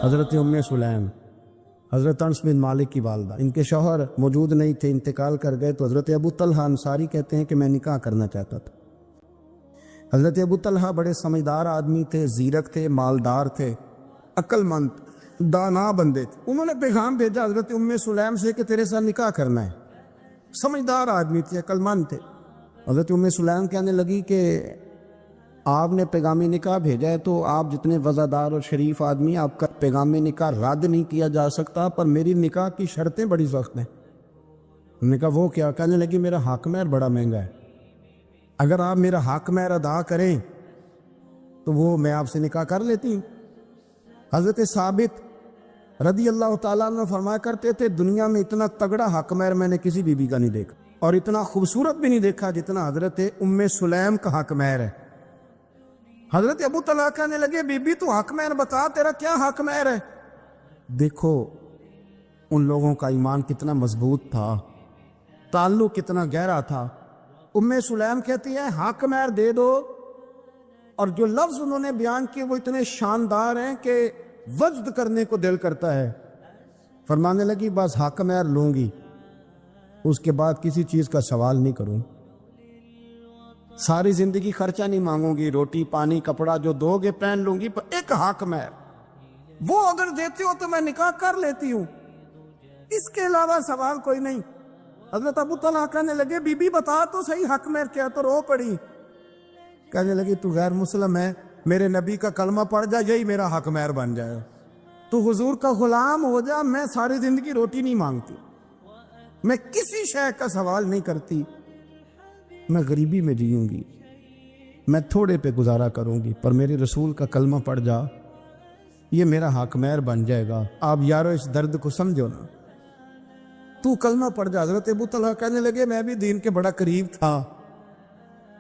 حضرت سلیم، حضرت انس بن مالک کی والدہ، ان کے شوہر موجود نہیں تھے، انتقال کر گئے، تو حضرت ابو طلحہ انصاری کہتے ہیں کہ میں نکاح کرنا چاہتا تھا۔ حضرت ابو طلحہ بڑے سمجھدار آدمی تھے، زیرک تھے، مالدار تھے، عقل مند، دانا بندے تھے۔ انہوں نے پیغام بھیجا حضرت سلیم سے کہ تیرے ساتھ نکاح کرنا ہے۔ سمجھدار آدمی تھے، عقل مند تھے۔ حضرت سلیم کہنے لگی کہ آپ نے پیغامی نکاح بھیجا ہے تو آپ جتنے وفادار اور شریف آدمی، آپ کا پیغامی نکاح رد نہیں کیا جا سکتا، پر میری نکاح کی شرطیں بڑی سخت ہیں۔ انہوں نے کہا وہ کیا؟ کہنے لگی میرا حق مہر بڑا مہنگا ہے، اگر آپ میرا حق مہر ادا کریں تو وہ میں آپ سے نکاح کر لیتی ہوں۔ حضرت ثابت رضی اللہ تعالیٰ عنہ فرمایا کرتے تھے دنیا میں اتنا تگڑا حق مہر میں نے کسی بیوی کا نہیں دیکھا، اور اتنا خوبصورت بھی نہیں دیکھا جتنا حضرت سلیم کا حق مہر ہے۔ حضرت ابو طلحہ کہنے لگے بی بی تو حق مہر بتا، تیرا کیا حق مہر ہے؟ دیکھو ان لوگوں کا ایمان کتنا مضبوط تھا، تعلق کتنا گہرا تھا۔ سلیم کہتی ہے حق مہر دے دو، اور جو لفظ انہوں نے بیان کیے وہ اتنے شاندار ہیں کہ وجد کرنے کو دل کرتا ہے۔ فرمانے لگی بس حق مہر لوں گی، اس کے بعد کسی چیز کا سوال نہیں کروں، ساری زندگی خرچہ نہیں مانگوں گی، روٹی پانی کپڑا جو دو گے پہن لوں گی، پر ایک حق مہر وہ اگر دیتے ہو تو میں نکاح کر لیتی ہوں، اس کے علاوہ سوال کوئی نہیں۔ حضرت ابو طلحہ کہنے لگے بی بی بتا تو صحیح حق مہر کیا، تو رو پڑی، کہنے لگی تو غیر مسلم ہے، میرے نبی کا کلمہ پڑھ جا، یہی میرا حق مہر بن جائے، تو حضور کا غلام ہو جا، میں ساری زندگی روٹی نہیں مانگتی، میں کسی شے کا سوال نہیں کرتی، میں غریبی میں جیوں گی، میں تھوڑے پہ گزارا کروں گی، پر میرے رسول کا کلمہ پڑھ جا، یہ میرا حق مہر بن جائے گا۔ آپ یارو اس درد کو سمجھو نا، تو کلمہ پڑھ جا۔ حضرت ابو طلحہ کہنے لگے میں بھی دین کے بڑا قریب تھا،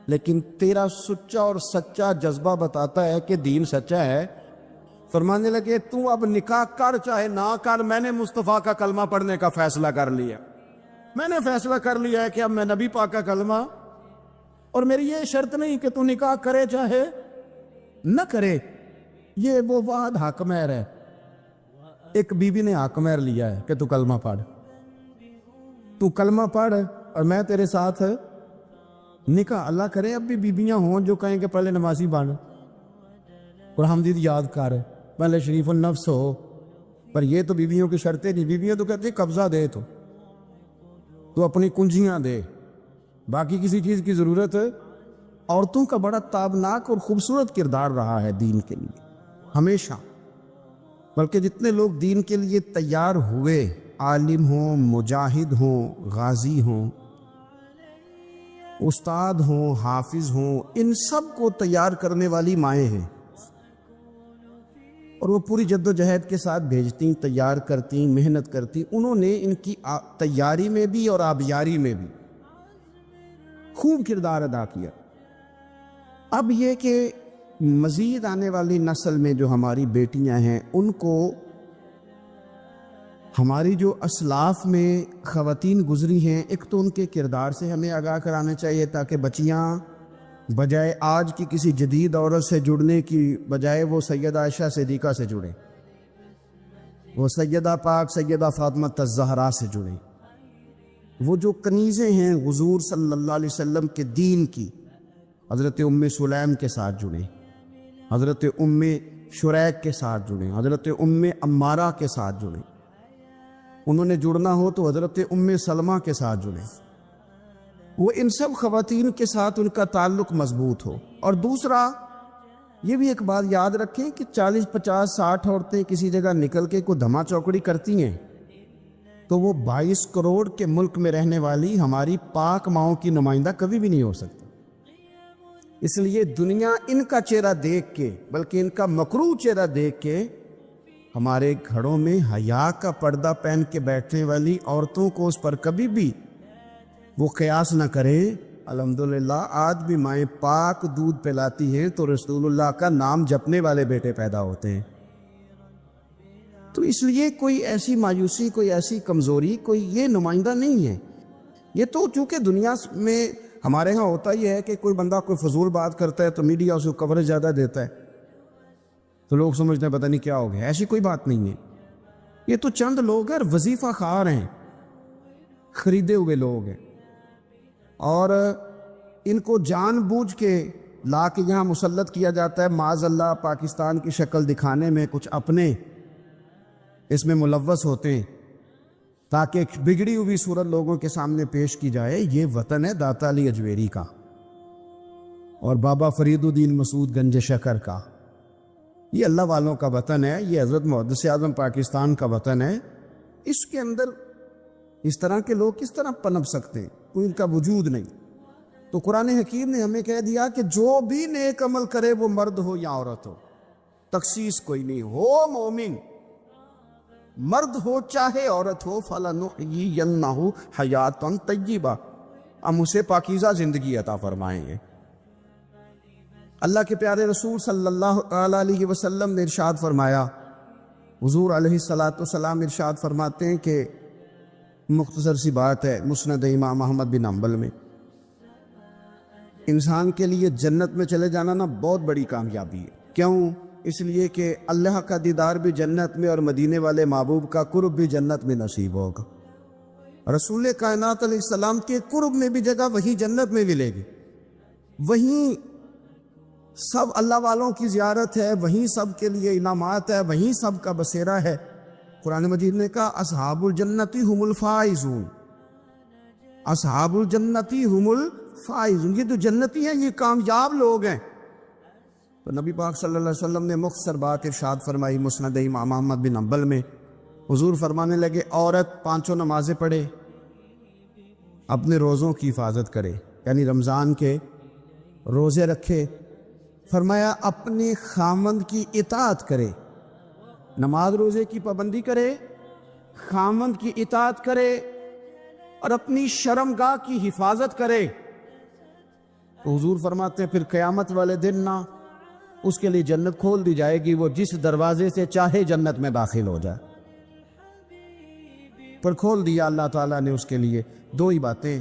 لیکن تیرا سچا اور سچا جذبہ بتاتا ہے کہ دین سچا ہے۔ فرمانے لگے تو اب نکاح کر چاہے نہ کر، میں نے مصطفیٰ کا کلمہ پڑھنے کا فیصلہ کر لیا، میں نے فیصلہ کر لیا ہے کہ اب میں نبی پاک کا کلمہ، اور میری یہ شرط نہیں کہ تو نکاح کرے چاہے نہ کرے، یہ وہ واحد حق مہر ہے۔ ایک بیوی نے حق مہر لیا ہے کہ تو کلمہ پڑھ، تو کلمہ پڑھ اور میں تیرے ساتھ نکاح۔ اللہ کرے اب بھی بیویاں ہوں جو کہیں کہ پہلے نمازی بن، قرآن مجید یاد کر، پہلے شریف النفس ہو، پر یہ تو بیویوں کی شرطیں نہیں۔ بیویاں تو کہتی ہیں قبضہ دے، تو اپنی کنجیاں دے، باقی کسی چیز کی ضرورت ہے۔ عورتوں کا بڑا تابناک اور خوبصورت کردار رہا ہے دین کے لیے ہمیشہ، بلکہ جتنے لوگ دین کے لیے تیار ہوئے، عالم ہوں، مجاہد ہوں، غازی ہوں، استاد ہوں، حافظ ہوں، ان سب کو تیار کرنے والی مائیں ہیں، اور وہ پوری جد و جہد کے ساتھ بھیجتی، تیار کرتی، محنت کرتی۔ انہوں نے ان کی تیاری میں بھی اور آبیاری میں بھی خوب کردار ادا کیا۔ اب یہ کہ مزید آنے والی نسل میں جو ہماری بیٹیاں ہیں، ان کو ہماری جو اسلاف میں خواتین گزری ہیں، ایک تو ان کے کردار سے ہمیں آگاہ کرانا چاہیے، تاکہ بچیاں بجائے آج کی کسی جدید عورت سے جڑنے کی بجائے وہ سیدہ عائشہ صدیقہ سے جڑیں، وہ سیدہ پاک سیدہ فاطمہ الزہرا سے جڑیں، وہ جو کنیزیں ہیں حضور صلی اللہ علیہ وسلم کے دین کی، حضرت سلیم کے ساتھ جڑیں، حضرت شریک کے ساتھ جڑیں، حضرت عمارہ کے ساتھ جڑیں، انہوں نے جڑنا ہو تو حضرت سلمہ کے ساتھ جڑیں، وہ ان سب خواتین کے ساتھ ان کا تعلق مضبوط ہو۔ اور دوسرا یہ بھی ایک بات یاد رکھیں کہ 40 50 60 عورتیں کسی جگہ نکل کے کوئی دھما چوکڑی کرتی ہیں تو وہ 22 کروڑ کے ملک میں رہنے والی ہماری پاک ماؤں کی نمائندہ کبھی بھی نہیں ہو سکتی۔ اس لیے دنیا ان کا چہرہ دیکھ کے، بلکہ ان کا مکروہ چہرہ دیکھ کے، ہمارے گھروں میں حیا کا پردہ پہن کے بیٹھنے والی عورتوں کو اس پر کبھی بھی وہ قیاس نہ کرے۔ الحمدللہ آج بھی مائیں پاک دودھ پلاتی ہیں تو رسول اللہ کا نام جپنے والے بیٹے پیدا ہوتے ہیں۔ تو اس لیے کوئی ایسی مایوسی، کوئی ایسی کمزوری، کوئی یہ نمائندہ نہیں ہے۔ یہ تو چونکہ دنیا میں ہمارے ہاں ہوتا ہی ہے کہ کوئی بندہ کوئی فضول بات کرتا ہے تو میڈیا اس کو کوریج زیادہ دیتا ہے، تو لوگ سمجھتے ہیں پتہ نہیں کیا ہو گیا. ایسی کوئی بات نہیں ہے. یہ تو چند لوگ ہیں، وظیفہ خوار ہیں، خریدے ہوئے لوگ ہیں، اور ان کو جان بوجھ کے لا کے یہاں مسلط کیا جاتا ہے معاذ اللہ پاکستان کی شکل دکھانے میں. کچھ اپنے اس میں ملوث ہوتے ہیں تاکہ ایک بگڑی ہوئی صورت لوگوں کے سامنے پیش کی جائے. یہ وطن ہے داتا علی اجویری کا اور بابا فرید الدین مسعود گنج شکر کا. یہ اللہ والوں کا وطن ہے، یہ حضرت محدث اعظم پاکستان کا وطن ہے. اس کے اندر اس طرح کے لوگ کس طرح پنپ سکتے ہیں؟ کوئی ان کا وجود نہیں. تو قرآن حکیم نے ہمیں کہہ دیا کہ جو بھی نیک عمل کرے وہ مرد ہو یا عورت ہو، تخصیص کوئی نہیں، ہو مومن، مرد ہو چاہے عورت ہو، فَلَنُحْيِيَنَّهُ حَيَاتًا طَيِّبَةً، ہم اسے پاکیزہ زندگی عطا فرمائیں گے. اللہ کے پیارے رسول صلی اللہ علیہ وسلم نے ارشاد فرمایا، حضور علیہ السلام ارشاد فرماتے ہیں کہ مختصر سی بات ہے مسند امام احمد بن حنبل میں، انسان کے لیے جنت میں چلے جانا نا بہت بڑی کامیابی ہے. کیوں؟ اس لیے کہ اللہ کا دیدار بھی جنت میں اور مدینے والے محبوب کا قرب بھی جنت میں نصیب ہوگا. رسول کائنات علیہ السلام کے قرب میں بھی جگہ وہی جنت میں ملے گی. وہیں سب اللہ والوں کی زیارت ہے، وہیں سب کے لیے انعامات ہے، وہیں سب کا بسیرا ہے. قرآن مجید نے کہا اصحاب الجنتی ہم الفائزون، اصحاب الجنتی ہم الفائزون، یہ جو جنتی ہیں یہ کامیاب لوگ ہیں. تو نبی پاک صلی اللہ علیہ وسلم نے مختصر بات ارشاد فرمائی مسند امام احمد بن حنبل میں. حضور فرمانے لگے عورت 5 نمازیں پڑھے، اپنے روزوں کی حفاظت کرے، یعنی رمضان کے روزے رکھے. فرمایا اپنے خامند کی اطاعت کرے، نماز روزے کی پابندی کرے، خامند کی اطاعت کرے اور اپنی شرمگاہ کی حفاظت کرے. تو حضور فرماتے ہیں پھر قیامت والے دن نہ اس کے لیے جنت کھول دی جائے گی، وہ جس دروازے سے چاہے جنت میں داخل ہو جائے. پر کھول دیا اللہ تعالیٰ نے اس کے لیے 2 ہی باتیں،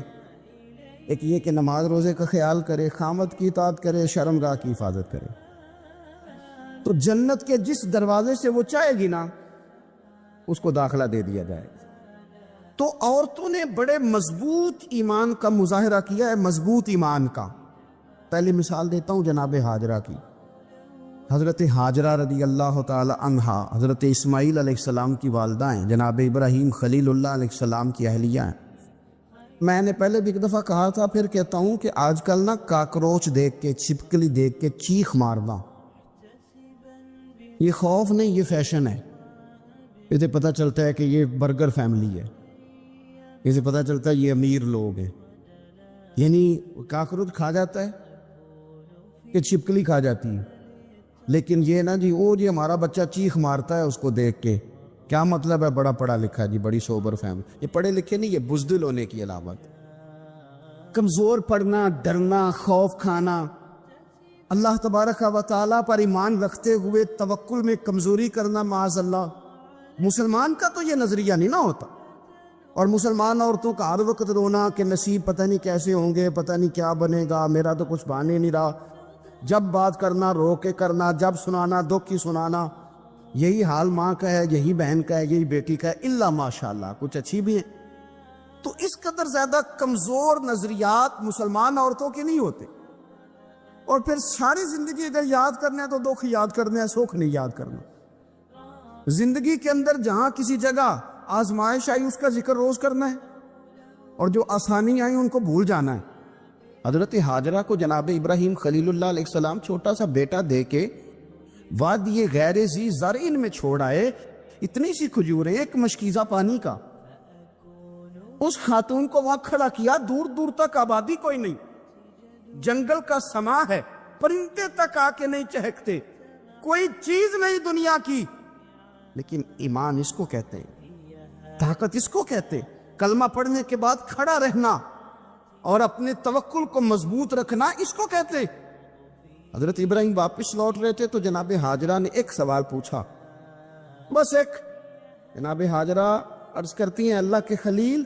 ایک یہ کہ نماز روزے کا خیال کرے، خامد کی اطاعت کرے، شرمگاہ کی حفاظت کرے. تو جنت کے جس دروازے سے وہ چاہے گی نا اس کو داخلہ دے دیا جائے گا. تو عورتوں نے بڑے مضبوط ایمان کا مظاہرہ کیا ہے، مضبوط ایمان کا. پہلی مثال دیتا ہوں جناب ہاجرہ کی. حضرت ہاجرہ رضی اللہ تعالی عنہا حضرت اسماعیل علیہ السلام کی والدہ ہیں، جناب ابراہیم خلیل اللہ علیہ السلام کی اہلیہ ہیں. میں نے پہلے بھی ایک دفعہ کہا تھا، پھر کہتا ہوں کہ آج کل نا کاکروچ دیکھ کے، چھپکلی دیکھ کے چیخ مارنا یہ خوف نہیں، یہ فیشن ہے. اسے پتہ چلتا ہے کہ یہ برگر فیملی ہے، اسے پتہ چلتا ہے یہ امیر لوگ ہیں. یعنی کاکروچ کھا جاتا ہے کہ چھپکلی کھا جاتی ہے، لیکن یہ نا جی وہ جی ہمارا بچہ چیخ مارتا ہے اس کو دیکھ کے، کیا مطلب ہے بڑا پڑھا لکھا جی، بڑی سوبر فیملی. یہ پڑھے لکھے نہیں، یہ بزدل ہونے کی علامت. کمزور پڑنا، ڈرنا، خوف کھانا، اللہ تبارک و تعالیٰ پر ایمان رکھتے ہوئے توکل میں کمزوری کرنا معاذ اللہ. مسلمان کا تو یہ نظریہ نہیں نہ ہوتا. اور مسلمان عورتوں کا ہر وقت رونا کہ نصیب پتہ نہیں کیسے ہوں گے، پتہ نہیں کیا بنے گا، میرا تو کچھ بان ہی نہیں رہا. جب بات کرنا رو کے کرنا، جب سنانا دکھ کی سنانا. یہی حال ماں کا ہے، یہی بہن کا ہے، یہی بیٹی کا ہے، اللہ ماشاءاللہ کچھ اچھی بھی ہیں. تو اس قدر زیادہ کمزور نظریات مسلمان عورتوں کے نہیں ہوتے. اور پھر ساری زندگی اگر یاد کرنا ہے تو دکھ یاد کرنا ہے، سکھ نہیں یاد کرنا. زندگی کے اندر جہاں کسی جگہ آزمائش آئی اس کا ذکر روز کرنا ہے، اور جو آسانی آئی ان کو بھول جانا ہے. حضرت ہاجرہ کو جناب ابراہیم خلیل اللہ علیہ السلام چھوٹا سا بیٹا دے کے وادی غیر ذی زرعین میں چھوڑ آئے. اتنی سی کھجوریں، ایک مشکیزہ پانی کا. اس خاتون کو وہاں کھڑا کیا، دور دور تک آبادی کوئی نہیں، جنگل کا سما ہے، پرندے تک آ کے نہیں چہکتے، کوئی چیز نہیں دنیا کی. لیکن ایمان اس کو کہتے ہیں، طاقت اس کو کہتے ہیں. کلمہ پڑھنے کے بعد کھڑا رہنا اور اپنے توکل کو مضبوط رکھنا اس کو کہتے. حضرت ابراہیم واپس لوٹ رہے تھے تو جناب ہاجرہ نے ایک سوال پوچھا، بس ایک. جناب ہاجرہ عرض کرتی ہیں اللہ کے خلیل،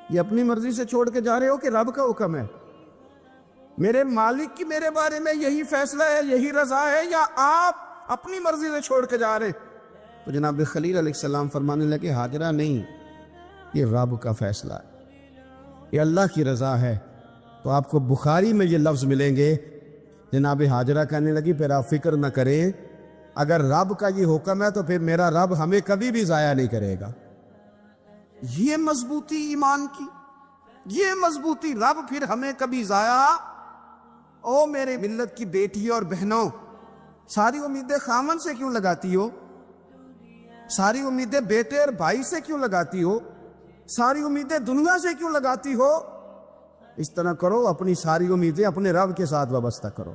یہ اپنی مرضی سے چھوڑ کے جا رہے ہو کہ رب کا حکم ہے؟ میرے مالک کی میرے بارے میں یہی فیصلہ ہے، یہی رضا ہے، یا آپ اپنی مرضی سے چھوڑ کے جا رہے. تو جناب خلیل علیہ السلام فرمانے لگے ہاجرہ نہیں، یہ رب کا فیصلہ ہے، یہ اللہ کی رضا ہے. تو آپ کو بخاری میں یہ لفظ ملیں گے. جناب ہاجرہ کہنے لگی پھر آپ فکر نہ کریں، اگر رب کا یہ حکم ہے تو پھر میرا رب ہمیں کبھی بھی ضائع نہیں کرے گا. یہ مضبوطی ایمان کی، یہ مضبوطی، رب پھر ہمیں کبھی ضائع. او میرے ملت کی بیٹیوں اور بہنوں، ساری امیدیں خامن سے کیوں لگاتی ہو؟ ساری امیدیں بیٹے اور بھائی سے کیوں لگاتی ہو؟ ساری امیدیں دنیا سے کیوں لگاتی ہو؟ اس طرح کرو، اپنی ساری امیدیں اپنے رب کے ساتھ وابستہ کرو.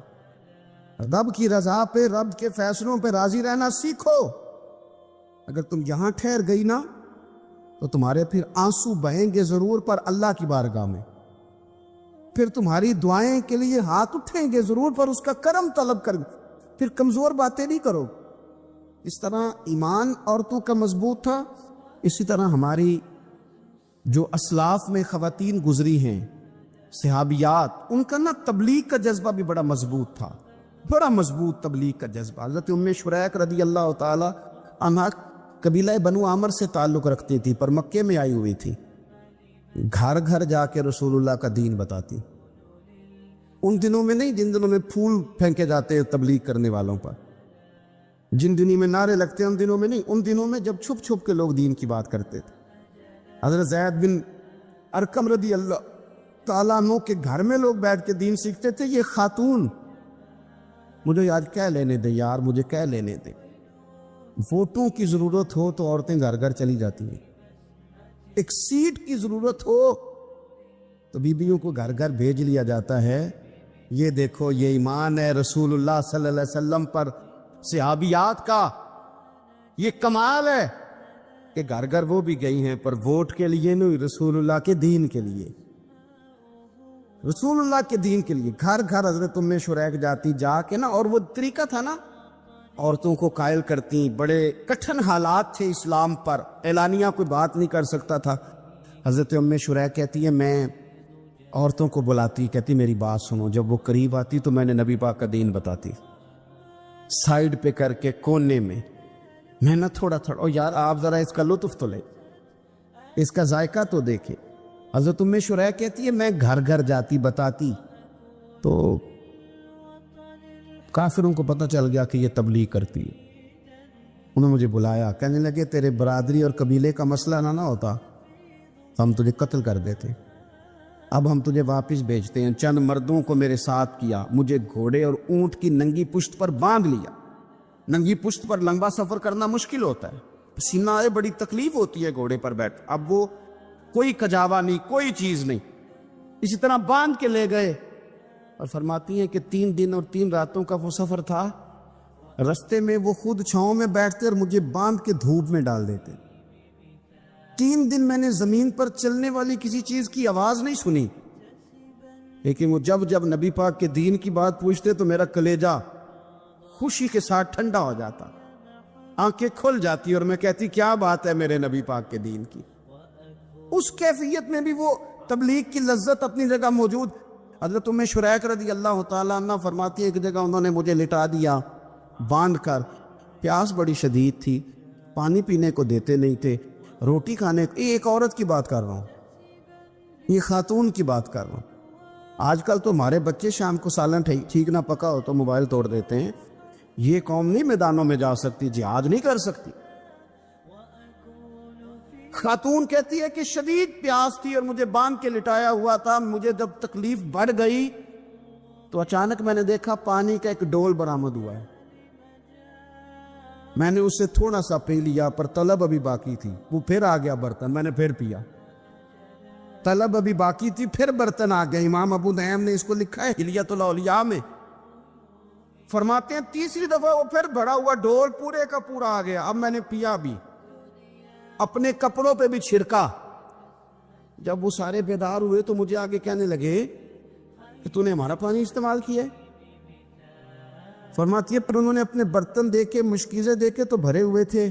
رب کی رضا پہ، رب کے فیصلوں پہ راضی رہنا سیکھو. اگر تم یہاں ٹھہر گئی نا تو تمہارے پھر آنسو بہیں گے ضرور پر اللہ کی بارگاہ میں، پھر تمہاری دعائیں کے لیے ہاتھ اٹھیں گے ضرور پر اس کا کرم طلب کر، پھر کمزور باتیں نہیں کرو. اس طرح ایمان عورتوں کا مضبوط تھا. اسی طرح ہماری جو اسلاف میں خواتین گزری ہیں صحابیات، ان کا نا تبلیغ کا جذبہ بھی بڑا مضبوط تھا، بڑا مضبوط تبلیغ کا جذبہ. حضرت ام شریک رضی اللہ تعالی عنہا قبیلہ بنو عامر سے تعلق رکھتی تھی پر مکے میں آئی ہوئی تھی. گھر گھر جا کے رسول اللہ کا دین بتاتی. ان دنوں میں نہیں جن دنوں میں پھول پھینکے جاتے ہیں تبلیغ کرنے والوں پر، جن دنوں میں نعرے لگتے ہیں ان دنوں میں نہیں، ان دنوں میں جب چھپ چھپ کے لوگ دین کی بات کرتے تھے. حضرت زید بن ارقم رضی اللہ تعالیٰ عنہ کے گھر میں لوگ بیٹھ کے دین سیکھتے تھے. یہ خاتون، مجھے یاد کہہ لینے دے یار، مجھے کہہ لینے دے. ووٹوں کی ضرورت ہو تو عورتیں گھر گھر چلی جاتی ہیں. ایک سیٹ کی ضرورت ہو تو بیویوں کو گھر گھر بھیج لیا جاتا ہے. یہ دیکھو، یہ ایمان ہے رسول اللہ صلی اللہ علیہ وسلم پر، صحابیات کا یہ کمال ہے کہ گھر گھر وہ بھی گئی ہیں پر ووٹ کے لیے نہیں، رسول اللہ کے دین کے لیے، رسول اللہ کے دین کے لیے. گھر گھر حضرت ام شریک جاتی، جا کے نا، اور وہ طریقہ تھا نا، عورتوں کو قائل کرتی. بڑے کٹھن حالات تھے اسلام پر، اعلانیہ کوئی بات نہیں کر سکتا تھا. حضرت ام شریک کہتی ہے میں عورتوں کو بلاتی، کہتی میری بات سنو. جب وہ قریب آتی تو میں نے نبی پاک کا دین بتاتی، سائیڈ پہ کر کے کونے میں نہ تھوڑا تھوڑا. او یار آپ ذرا اس کا لطف تو لے، اس کا ذائقہ تو دیکھے. حضرت ام شریک کہتی ہے میں گھر گھر جاتی بتاتی، تو کافروں کو پتہ چل گیا کہ یہ تبلیغ کرتی ہے. انہوں نے مجھے بلایا، کہنے لگے تیرے برادری اور قبیلے کا مسئلہ نہ ہوتا تو ہم تجھے قتل کر دیتے. اب ہم تجھے واپس بھیجتے ہیں. چند مردوں کو میرے ساتھ کیا، مجھے گھوڑے اور اونٹ کی ننگی پشت پر باندھ لیا. ننگی پشت پر لمبا سفر کرنا مشکل ہوتا ہے، پسینہ آئے، بڑی تکلیف ہوتی ہے گھوڑے پر بیٹھ. اب وہ کوئی کجاوا نہیں، کوئی چیز نہیں، اسی طرح باندھ کے لے گئے. اور فرماتی ہیں کہ 3 دن اور 3 راتوں کا وہ سفر تھا. رستے میں وہ خود چھاؤں میں بیٹھتے اور مجھے باندھ کے دھوپ میں ڈال دیتے. 3 دن میں نے زمین پر چلنے والی کسی چیز کی آواز نہیں سنی، لیکن وہ جب نبی پاک کے دین کی بات پوچھتے تو میرا کلیجہ خوشی کے ساتھ ٹھنڈا ہو جاتا، آنکھیں کھل جاتی اور میں کہتی کیا بات ہے میرے نبی پاک کے دین کی. اس کیفیت میں بھی وہ تبلیغ کی لذت اپنی جگہ موجود. حضرت ام شریک رضی اللہ تعالیٰ عنہ فرماتی ہے ایک جگہ انہوں نے مجھے لٹا دیا باندھ کر. پیاس بڑی شدید تھی، پانی پینے کو دیتے نہیں تھے، روٹی کھانے کو. ایک عورت کی بات کر رہا ہوں، یہ خاتون کی بات کر رہا ہوں. آج کل تو ہمارے بچے شام کو سالن ٹھیک نہ پکا ہو تو موبائل توڑ دیتے ہیں. یہ قوم نہیں میدانوں میں جا سکتی، جہاد نہیں کر سکتی. خاتون کہتی ہے کہ شدید پیاس تھی اور مجھے باندھ کے لٹایا ہوا تھا. مجھے جب تکلیف بڑھ گئی تو اچانک میں نے دیکھا پانی کا ایک ڈول برآمد ہوا ہے. میں نے اسے تھوڑا سا پی لیا پر طلب ابھی باقی تھی. وہ پھر آ گیا برتن، میں نے پھر پیا. طلب ابھی باقی تھی، پھر برتن آ گیا. امام ابو نعیم نے اس کو لکھا ہے حلیۃ الاولیاء میں. فرماتے ہیں تیسری دفعہ وہ پھر بھرا ہوا ڈول پورے کا پورا آ گیا. اب میں نے پیا بھی، اپنے کپڑوں پہ بھی چھڑکا. جب وہ سارے بیدار ہوئے تو مجھے آگے کہنے لگے کہ تو نے ہمارا پانی استعمال کیا ہے. فرماتی ہے پر انہوں نے اپنے برتن دیکھے، مشکیزیں دیکھے تو بھرے ہوئے تھے.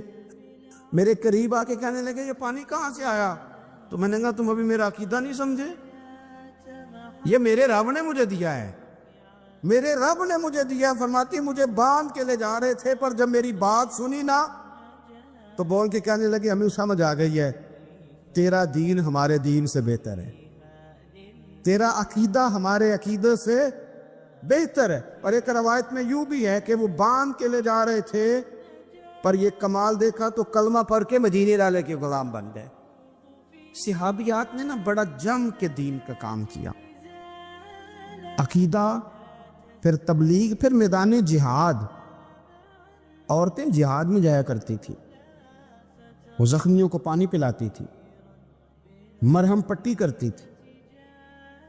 میرے قریب آ کے کہنے لگے یہ پانی کہاں سے آیا؟ تو میں نے کہا تم ابھی میرا عقیدہ نہیں سمجھے، یہ میرے رب نے مجھے دیا ہے، میرے رب نے مجھے دیا. فرماتی مجھے باندھ کے لے جا رہے تھے، پر جب میری بات سنی نا تو بول کے کہنے لگے ہمیں سمجھ آ گئی ہے تیرا دین ہمارے دین سے بہتر ہے، تیرا عقیدہ ہمارے عقیدے سے بہتر ہے. اور ایک روایت میں یوں بھی ہے کہ وہ باندھ کے لے جا رہے تھے، پر یہ کمال دیکھا تو کلمہ پڑھ کے مدینے والے کے غلام بن گئے. صحابیات نے نا بڑا جم کے دین کا کام کیا، عقیدہ، پھر تبلیغ، پھر میدان جہاد. عورتیں جہاد میں جایا کرتی تھی، وہ زخمیوں کو پانی پلاتی تھی، مرہم پٹی کرتی تھی.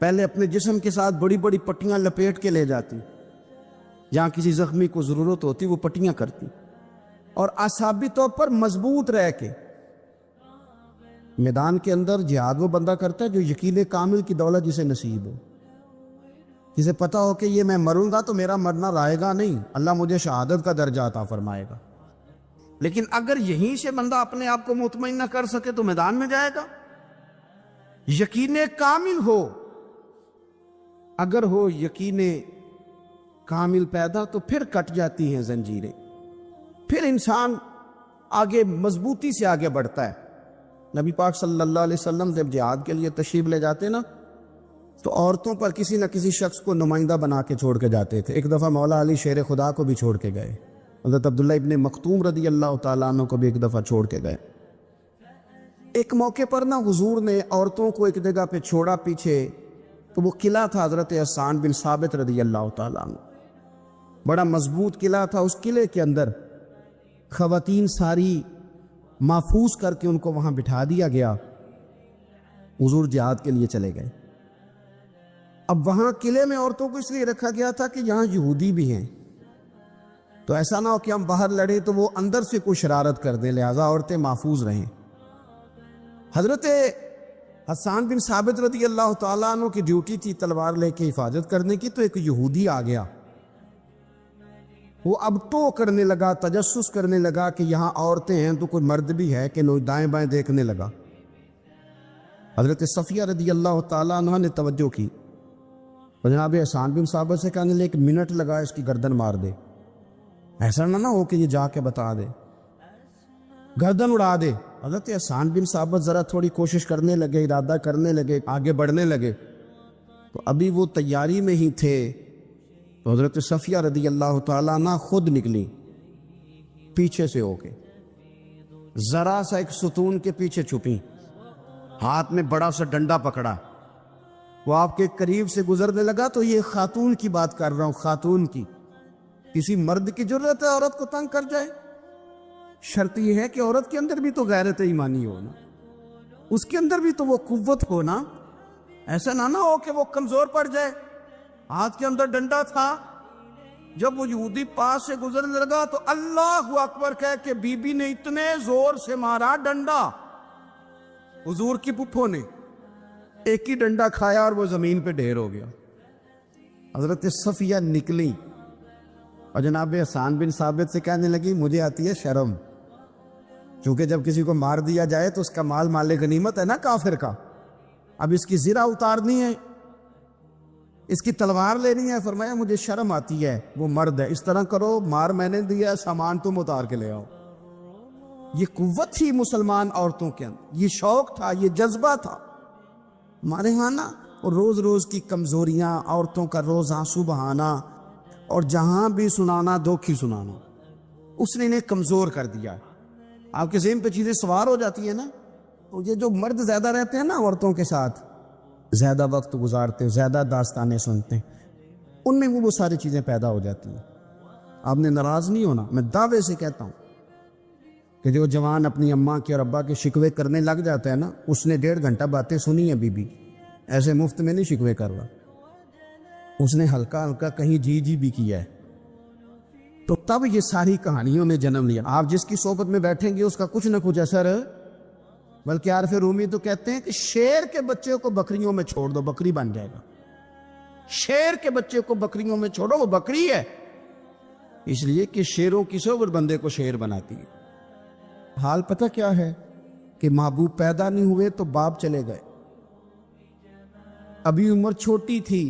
پہلے اپنے جسم کے ساتھ بڑی بڑی پٹیاں لپیٹ کے لے جاتی، جہاں کسی زخمی کو ضرورت ہوتی وہ پٹیاں کرتی. اور اعصابی طور پر مضبوط رہ کے میدان کے اندر جہاد وہ بندہ کرتا ہے جو یقین کامل کی دولت جسے نصیب ہو، جسے پتا ہو کہ یہ میں مروں گا تو میرا مرنا رائے گا نہیں، اللہ مجھے شہادت کا درجہ عطا فرمائے گا. لیکن اگر یہیں سے بندہ اپنے آپ کو مطمئن نہ کر سکے تو میدان میں جائے گا. یقین کامل ہو، اگر ہو یقین کامل پیدا تو پھر کٹ جاتی ہیں زنجیریں، پھر انسان آگے مضبوطی سے آگے بڑھتا ہے. نبی پاک صلی اللہ علیہ وسلم جب جہاد کے لیے تشریف لے جاتے نا تو عورتوں پر کسی نہ کسی شخص کو نمائندہ بنا کے چھوڑ کے جاتے تھے. ایک دفعہ مولا علی شیر خدا کو بھی چھوڑ کے گئے، حضرت عبداللہ ابن مکتوم رضی اللہ تعالیٰ عنہ کو بھی ایک دفعہ چھوڑ کے گئے. ایک موقع پر نا حضور نے عورتوں کو ایک جگہ پہ چھوڑا پیچھے، تو وہ قلعہ تھا حضرت حسان بن ثابت رضی اللہ تعالیٰ عنہ، بڑا مضبوط قلعہ تھا. اس قلعے کے اندر خواتین ساری محفوظ کر کے ان کو وہاں بٹھا دیا گیا. حضور جہاد کے لیے چلے گئے. اب وہاں قلعے میں عورتوں کو اس لیے رکھا گیا تھا کہ یہاں یہودی بھی ہیں، تو ایسا نہ ہو کہ ہم باہر لڑیں تو وہ اندر سے کوئی شرارت کر دیں، لہذا عورتیں محفوظ رہیں. حضرت حسان بن ثابت رضی اللہ تعالیٰ عنہ کی ڈیوٹی تھی تلوار لے کے حفاظت کرنے کی، تو ایک یہودی آ گیا. وہ اب تو کرنے لگا، تجسس کرنے لگا کہ یہاں عورتیں ہیں تو کوئی مرد بھی ہے کہ نو، دائیں بائیں دیکھنے لگا. حضرت صفیہ رضی اللہ تعالیٰ عنہ نے توجہ کی، جناب حسان بن ثابت سے کہنے لے 1 منٹ لگا اس کی گردن مار دے، ایسا نہ ہو کہ یہ جا کے بتا دے، گردن اڑا دے. حضرت حسان بن ثابت ذرا تھوڑی کوشش کرنے لگے، ارادہ کرنے لگے، آگے بڑھنے لگے. تو ابھی وہ تیاری میں ہی تھے تو حضرت صفیہ رضی اللہ تعالیٰ عنہ خود نکلی پیچھے سے ہو کے، ذرا سا ایک ستون کے پیچھے چھپی، ہاتھ میں بڑا سا ڈنڈا پکڑا. وہ آپ کے قریب سے گزرنے لگا تو یہ خاتون کی بات کر رہا ہوں، خاتون کی. کسی مرد کی ضرورت ہے عورت کو تنگ کر جائے؟ شرط یہ ہے کہ عورت کے اندر بھی تو غیرت ایمانی ہو نا، اس کے اندر بھی تو وہ قوت ہو نا. ایسا نہ ہو کہ وہ کمزور پڑ جائے. ہاتھ کے اندر ڈنڈا تھا. جب وہ یہودی پاس سے گزرنے لگا تو اللہ اکبر کہہ کے بی بی نے اتنے زور سے مارا ڈنڈا، حضور کی پھپھو نے ایک ہی ڈنڈا کھایا اور وہ زمین پہ ڈھیر ہو گیا. حضرت صفیہ نکلی اور جناب حسان بن ثابت سے کہنے لگی مجھے آتی ہے شرم، کیونکہ جب کسی کو مار دیا جائے تو اس کا مال مال غنیمت ہے نا کافر کا. اب اس کی زرہ اتارنی ہے، اس کی تلوار لینی ہے. فرمایا مجھے شرم آتی ہے، وہ مرد ہے، اس طرح کرو، مار میں نے دیا، سامان تم اتار کے لے آؤ. یہ قوت تھی مسلمان عورتوں کے اندر، یہ شوق تھا، یہ جذبہ تھا. ہمارے ہاں نا روز روز کی کمزوریاں، عورتوں کا روز آنسو بہانا اور جہاں بھی سنانا دھوکھی سنانا، اس نے انہیں کمزور کر دیا. آپ کے ذہن پہ چیزیں سوار ہو جاتی ہیں نا. تو یہ جو مرد زیادہ رہتے ہیں نا عورتوں کے ساتھ، زیادہ وقت گزارتے ہیں، زیادہ داستانیں سنتے ہیں، ان میں وہ ساری چیزیں پیدا ہو جاتی ہیں. آپ نے ناراض نہیں ہونا، میں دعوے سے کہتا ہوں کہ جو جوان اپنی اماں کے اور ابا کے شکوے کرنے لگ جاتا ہے نا، اس نے 1.5 گھنٹہ باتیں سنی ہیں بی بی، ایسے مفت میں نہیں شکوے کر رہا، اس نے ہلکا ہلکا کہیں جی جی بھی کیا ہے. تو تب یہ ساری کہانیوں نے جنم لیا. آپ جس کی صحبت میں بیٹھیں گے اس کا کچھ نہ کچھ اثر، بلکہ عارف رومی تو کہتے ہیں کہ شیر کے بچے کو بکریوں میں چھوڑ دو، بکری بن جائے گا. شیر کے بچے کو بکریوں میں چھوڑو، وہ بکری ہے، اس لیے کہ شیروں کی صحبت بندے کو شیر بناتی ہے. حال پتہ کیا ہے کہ محبوب پیدا نہیں ہوئے تو باپ چلے گئے، ابھی عمر چھوٹی تھی،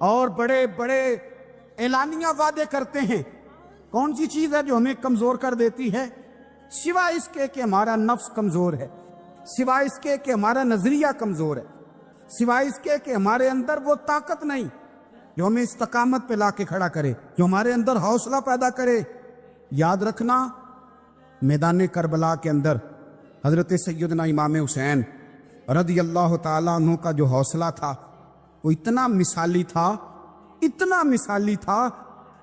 اور بڑے بڑے اعلانیہ وعدے کرتے ہیں. کون سی چیز ہے جو ہمیں کمزور کر دیتی ہے؟ سوائے اس کے کہ ہمارا نفس کمزور ہے، سوائے اس کے کہ ہمارا نظریہ کمزور ہے، سوائے اس کے کہ ہمارے اندر وہ طاقت نہیں جو ہمیں استقامت پہ لا کے کھڑا کرے، جو ہمارے اندر حوصلہ پیدا کرے. یاد رکھنا، میدان کربلا کے اندر حضرت سیدنا امام حسین رضی اللہ تعالیٰ عنہ کا جو حوصلہ تھا وہ اتنا مثالی تھا، اتنا مثالی تھا،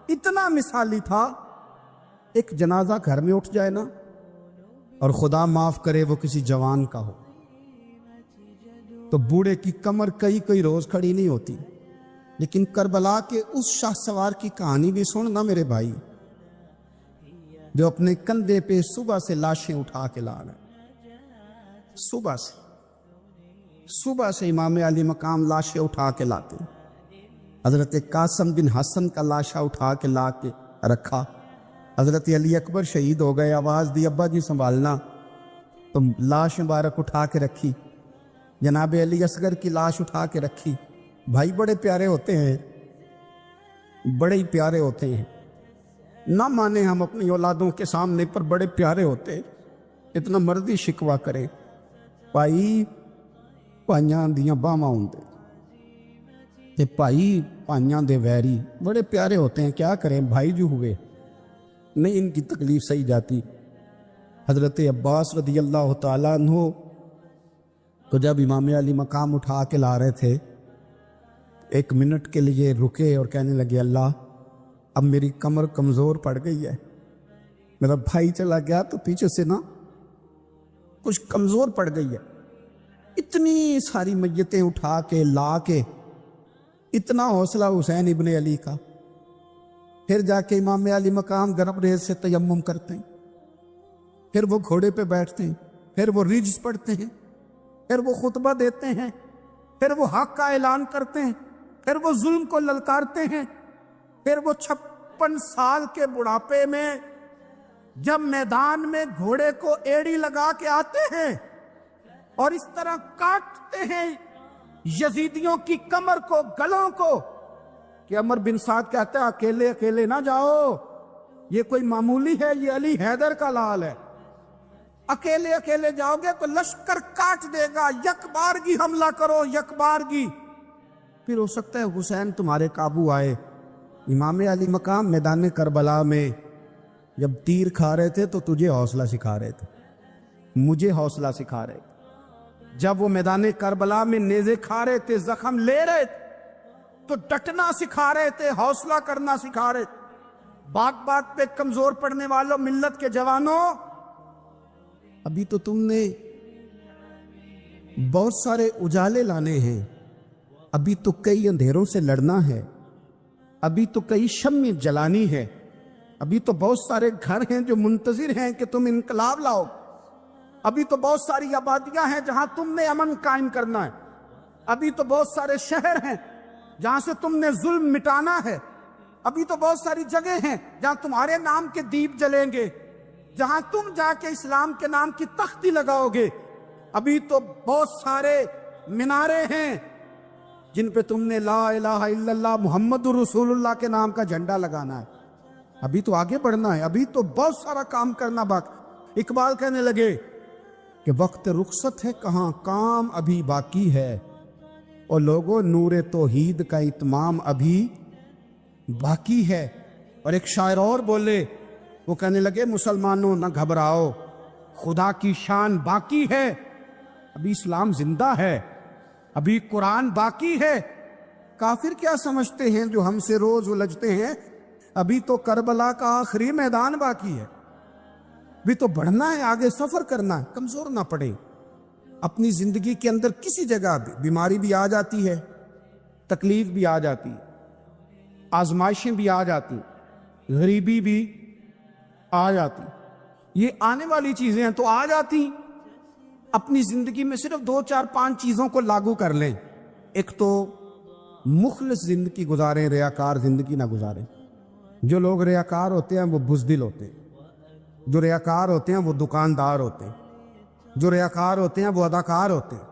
اتنا مثالی تھا. ایک جنازہ گھر میں اٹھ جائے نا، اور خدا معاف کرے وہ کسی جوان کا ہو، تو بوڑھے کی کمر کئی روز کھڑی نہیں ہوتی. لیکن کربلا کے اس شاہ سوار کی کہانی بھی سن نا میرے بھائی، جو اپنے کندھے پہ صبح سے لاشیں اٹھا کے لا رہے. صبح سے امام علی مقام لاشیں اٹھا کے لاتے. حضرت قاسم بن حسن کا لاشا اٹھا کے لا کے رکھا. حضرت علی اکبر شہید ہو گئے، آواز دی ابا جی سنبھالنا، تو لاش مبارک اٹھا کے رکھی. جناب علی اصغر کی لاش اٹھا کے رکھی. بھائی بڑے پیارے ہوتے ہیں، بڑے ہی پیارے ہوتے ہیں. نہ مانے ہم اپنی اولادوں کے سامنے، پر بڑے پیارے ہوتے ہیں. اتنا مرضی شکوہ کرے، بھائی پائیاں دیاں باواں ہوندے تے بھائی پائیاں دے ویری، بڑے پیارے ہوتے ہیں. کیا کریں، بھائی جو ہوئے نہیں ان کی تکلیف سہی جاتی. حضرت عباس رضی اللہ تعالیٰ عنہ تو جب امام علی مقام اٹھا کے لا رہے تھے، ایک منٹ کے لیے رکے اور کہنے لگے اللہ اب میری کمر کمزور پڑ گئی ہے، میرا بھائی چلا گیا تو پیچھے سے نا کچھ کمزور پڑ گئی ہے. اتنی ساری میتیں اٹھا کے لا کے، اتنا حوصلہ حسین ابن علی کا. پھر جا کے امام علی مقام گرم ریز سے تیمم کرتے ہیں، پھر وہ گھوڑے پہ بیٹھتے ہیں، پھر وہ رجز پڑھتے ہیں، پھر وہ خطبہ دیتے ہیں، پھر وہ حق کا اعلان کرتے ہیں، پھر وہ ظلم کو للکارتے ہیں. پھر وہ 56 سال کے بڑھاپے میں جب میدان میں گھوڑے کو ایڑی لگا کے آتے ہیں اور اس طرح کاٹتے ہیں یزیدیوں کی کمر کو، گلوں کو، کہ عمر بن سعد کہتا ہے اکیلے اکیلے نہ جاؤ، یہ کوئی معمولی ہے، یہ علی حیدر کا لال ہے. اکیلے اکیلے جاؤ گے تو لشکر کاٹ دے گا، یک بارگی حملہ کرو، یک بارگی. پھر ہو سکتا ہے حسین تمہارے قابو آئے. امام علی مقام میدان کربلا میں جب تیر کھا رہے تھے تو تجھے حوصلہ سکھا رہے تھے، مجھے حوصلہ سکھا رہے تھے. جب وہ میدان کربلا میں نیزے کھا رہے تھے، زخم لے رہے تھے، تو ڈٹنا سکھا رہے تھے، حوصلہ کرنا سکھا رہے تھے. بات بات پہ کمزور پڑنے والوں، ملت کے جوانوں، ابھی تو تم نے بہت سارے اجالے لانے ہیں، ابھی تو کئی اندھیروں سے لڑنا ہے، ابھی تو کئی شمع جلانی ہے، ابھی تو بہت سارے گھر ہیں جو منتظر ہیں کہ تم انقلاب لاؤ، ابھی تو بہت ساری آبادیاں ہیں جہاں تم نے امن قائم کرنا ہے، ابھی تو بہت سارے شہر ہیں جہاں سے تم نے ظلم مٹانا ہے، ابھی تو بہت ساری جگہ ہیں جہاں تمہارے نام کے دیپ جلیں گے، جہاں تم جا کے اسلام کے نام کی تختی لگاؤ گے. ابھی تو بہت سارے مینارے ہیں جن پہ تم نے لا الہ الا اللہ محمد رسول اللہ کے نام کا جھنڈا لگانا ہے. ابھی تو آگے بڑھنا ہے، ابھی تو بہت سارا کام کرنا باقی. اقبال کہنے لگے کہ وقت رخصت ہے کہاں، کام ابھی باقی ہے، اور لوگوں نور توحید کا اتمام ابھی باقی ہے. اور ایک شاعر اور بولے، وہ کہنے لگے مسلمانوں نہ گھبراؤ، خدا کی شان باقی ہے، ابھی اسلام زندہ ہے، ابھی قرآن باقی ہے. کافر کیا سمجھتے ہیں جو ہم سے روز الجھتے ہیں، ابھی تو کربلا کا آخری میدان باقی ہے، ابھی تو بڑھنا ہے، آگے سفر کرنا ہے. کمزور نہ پڑے. اپنی زندگی کے اندر کسی جگہ بیماری بھی آ جاتی ہے، تکلیف بھی آ جاتی ہے، آزمائشیں بھی آ جاتی، غریبی بھی آ جاتی، یہ آنے والی چیزیں ہیں تو آ جاتی. اپنی زندگی میں صرف 2 4 5 چیزوں کو لاگو کر لیں. ایک تو مخلص زندگی گزاریں، ریاکار زندگی نہ گزاریں. جو لوگ ریاکار ہوتے ہیں وہ بزدل ہوتے ہیں، جو ریاکار ہوتے ہیں وہ دکاندار ہوتے ہیں، جو ریاکار ہوتے ہیں وہ اداکار ہوتے ہیں،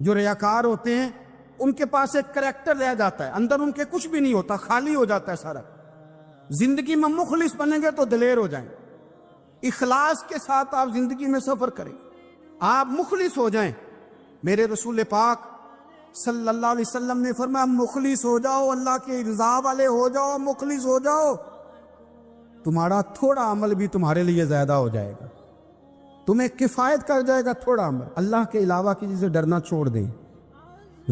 جو ریاکار ہوتے ہیں ان کے پاس ایک کریکٹر رہ جاتا ہے، اندر ان کے کچھ بھی نہیں ہوتا، خالی ہو جاتا ہے سارا۔ زندگی میں مخلص بنیں گے تو دلیر ہو جائیں، اخلاص کے ساتھ آپ زندگی میں سفر کریں، آپ مخلص ہو جائیں۔ میرے رسول پاک صلی اللہ علیہ وسلم نے فرمایا مخلص ہو جاؤ، اللہ کے رضا والے ہو جاؤ، مخلص ہو جاؤ، تمہارا تھوڑا عمل بھی تمہارے لیے زیادہ ہو جائے گا، تمہیں کفایت کر جائے گا تھوڑا عمل۔ اللہ کے علاوہ کسی سے ڈرنا چھوڑ دیں،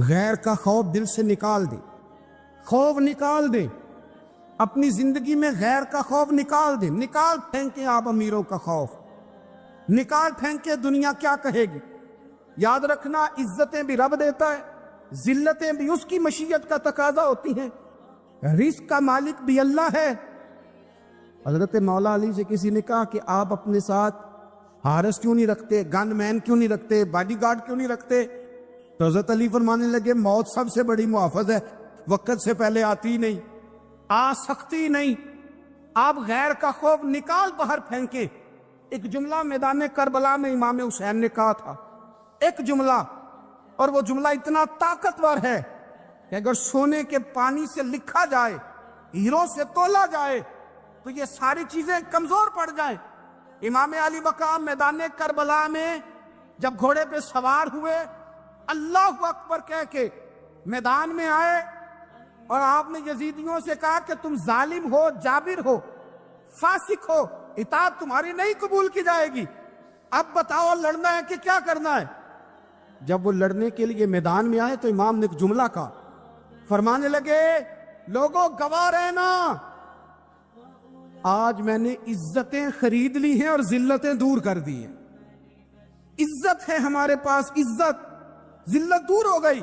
غیر کا خوف دل سے نکال دیں، خوف نکال دیں، اپنی زندگی میں غیر کا خوف نکال دیں، نکال پھینکیں آپ امیروں کا خوف، نکال پھینکیں دنیا کیا کہے گی۔ یاد رکھنا عزتیں بھی رب دیتا ہے، ذلتیں بھی اس کی مشیت کا تقاضا ہوتی ہیں، رزق کا مالک بھی اللہ ہے۔ حضرت مولا علی سے کسی نے کہا کہ آپ اپنے ساتھ حارس کیوں نہیں رکھتے، گن مین کیوں نہیں رکھتے، باڈی گارڈ کیوں نہیں رکھتے؟ تو حضرت علی فرمانے لگے موت سب سے بڑی محافظ ہے، وقت سے پہلے آتی نہیں، آ سکتی نہیں۔ آپ غیر کا خوف نکال باہر پھینکیں۔ ایک جملہ میدان کربلا میں امام حسین نے کہا تھا، ایک جملہ، اور وہ جملہ اتنا طاقتور ہے کہ اگر سونے کے پانی سے لکھا جائے، ہیروں سے تولا جائے تو یہ ساری چیزیں کمزور پڑ جائیں۔ امام علی مقام میدان کربلا میں جب گھوڑے پہ سوار ہوئے، اللہ اکبر کہہ کے میدان میں آئے، اور آپ نے یزیدیوں سے کہا کہ تم ظالم ہو، جابر ہو، فاسق ہو، اطاعت تمہاری نہیں قبول کی جائے گی، اب بتاؤ لڑنا ہے کہ کیا کرنا ہے؟ جب وہ لڑنے کے لیے میدان میں آئے تو امام نے ایک جملہ کہا، فرمانے لگے لوگوں گواہ رہنا، آج میں نے عزتیں خرید لی ہیں اور ذلتیں دور کر دی ہیں۔ عزت ہے ہمارے پاس، عزت، ذلت دور ہو گئی۔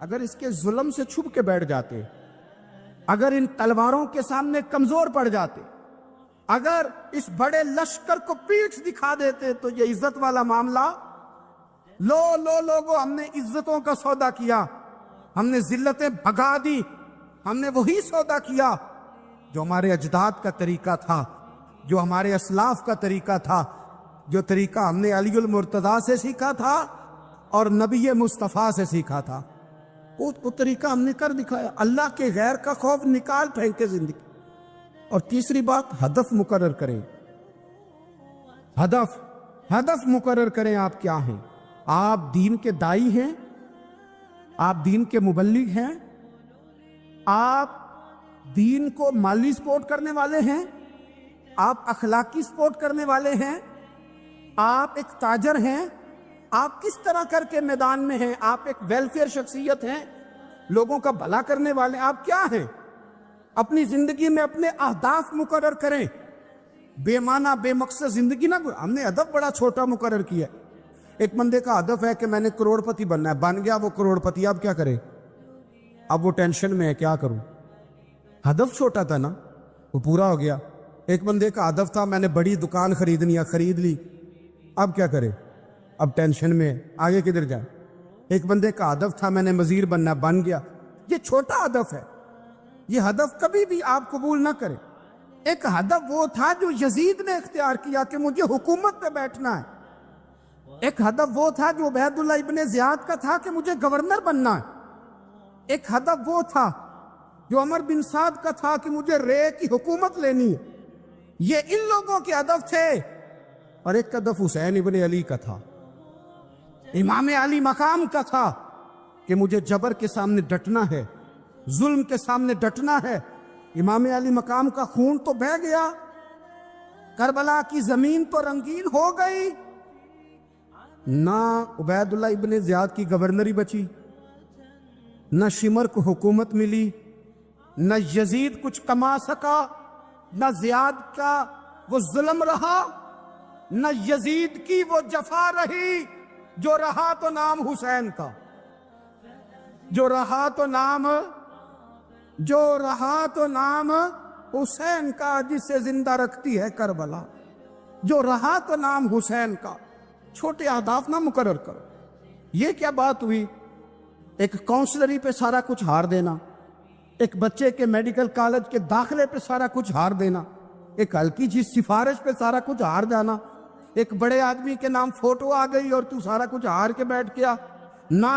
اگر اس کے ظلم سے چھپ کے بیٹھ جاتے، اگر ان تلواروں کے سامنے کمزور پڑ جاتے، اگر اس بڑے لشکر کو پیٹھ دکھا دیتے تو یہ عزت والا معاملہ، لوگوں ہم نے عزتوں کا سودا کیا، ہم نے ذلتیں بھگا دی، ہم نے وہی سودا کیا جو ہمارے اجداد کا طریقہ تھا، جو ہمارے اسلاف کا طریقہ تھا، جو طریقہ ہم نے علی المرتضیٰ سے سیکھا تھا اور نبی مصطفیٰ سے سیکھا تھا، وہ طریقہ ہم نے کر دکھایا۔ اللہ کے غیر کا خوف نکال پھینکے زندگی۔ اور تیسری بات، ہدف مقرر کریں، ہدف مقرر کریں۔ آپ کیا ہیں؟ آپ دین کے دائی ہیں، آپ دین کے مبلغ ہیں، آپ دین کو مالی سپورٹ کرنے والے ہیں، آپ اخلاقی سپورٹ کرنے والے ہیں، آپ ایک تاجر ہیں، آپ کس طرح کر کے میدان میں ہیں؟ آپ ایک ویلفیئر شخصیت ہیں، لوگوں کا بھلا کرنے والے، آپ کیا ہیں؟ اپنی زندگی میں اپنے اہداف مقرر کریں، بے معنی بے مقصد زندگی نہ۔ ہم نے ہدف بڑا چھوٹا مقرر کیا ہے۔ ایک بندے کا ہدف ہے کہ میں نے کروڑ پتی بننا ہے، بن گیا وہ کروڑ پتی، اب کیا کرے؟ اب وہ ٹینشن میں ہے کیا کروں؟ ہدف چھوٹا تھا نا، وہ پورا ہو گیا۔ ایک بندے کا ہدف تھا میں نے بڑی دکان خریدنی ہے، خرید لی، اب کیا کرے؟ اب ٹینشن میں، آگے کدھر جائے؟ ایک بندے کا ہدف تھا میں نے وزیر بننا، بن گیا۔ یہ چھوٹا ہدف ہے، یہ ہدف کبھی بھی آپ قبول نہ کریں۔ ایک ہدف وہ تھا جو یزید نے اختیار کیا کہ مجھے حکومت پہ بیٹھنا ہے۔ ایک ہدف وہ تھا جو عبید اللہ ابن زیاد کا تھا کہ مجھے گورنر بننا ہے۔ ایک ہدف وہ تھا جو عمر بن سعد کا تھا کہ مجھے رے کی حکومت لینی ہے۔ یہ ان لوگوں کے ہدف تھے۔ اور ایک ہدف حسین ابن علی کا تھا، امام علی مقام کا تھا کہ مجھے جبر کے سامنے ڈٹنا ہے، ظلم کے سامنے ڈٹنا ہے۔ امام علی مقام کا خون تو بہہ گیا، کربلا کی زمین تو رنگین ہو گئی، نہ عبید اللہ ابن زیاد کی گورنری بچی، نہ شمر کو حکومت ملی، نہ یزید کچھ کما سکا، نہ زیاد کا وہ ظلم رہا، نہ یزید کی وہ جفا رہی۔ جو رہا تو نام حسین کا، جو رہا تو نام حسین کا، جسے زندہ رکھتی ہے کربلا، جو رہا تو نام حسین کا۔ چھوٹے اہداف نہ مقرر کرو۔ یہ کیا بات ہوئی؟ ایک کونسلری پہ سارا کچھ ہار دینا، ایک بچے کے میڈیکل کالج کے داخلے پہ سارا کچھ ہار دینا، ایک ہلکی چیز سفارش پہ سارا کچھ ہار جانا، ایک بڑے آدمی کے نام فوٹو آ گئی اور تو سارا کچھ ہار کے بیٹھ گیا۔ نہ،